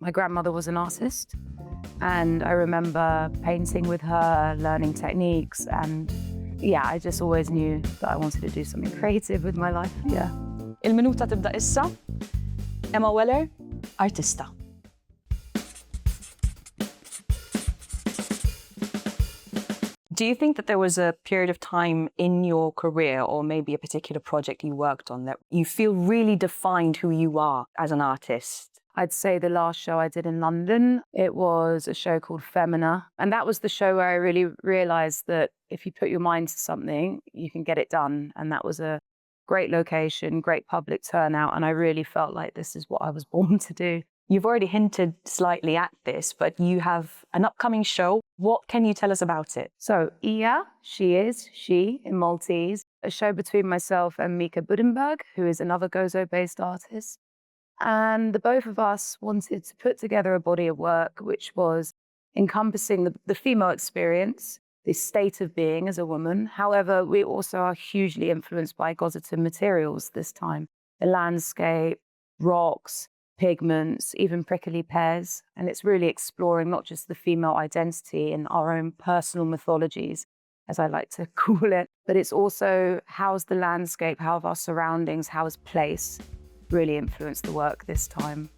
My grandmother was an artist, and I remember painting with her, learning techniques, and yeah, I just always knew that I wanted to do something creative with my life. Yeah. المنوتة تبدأ إسا. Emma Weller, artista. Do you think that there was a period of time in your career, or maybe a particular project you worked on, that you feel really defined who you are as an artist? I'd say the last show I did in London, it was a show called Femina. And that was the show where I really realized that if you put your mind to something, you can get it done. And that was a great location, great public turnout. And I really felt like this is what I was born to do. You've already hinted slightly at this, but you have an upcoming show. What can you tell us about it? So Iya, she in Maltese, a show between myself and Mika Budenberg, who is another Gozo-based artist. And the both of us wanted to put together a body of work which was encompassing the female experience, the state of being as a woman. However, we also are hugely influenced by Gozitan materials this time. The landscape, rocks, pigments, even prickly pears. And it's really exploring not just the female identity in our own personal mythologies, as I like to call it, but it's also how's the landscape, how have our surroundings, how is place really influenced the work this time.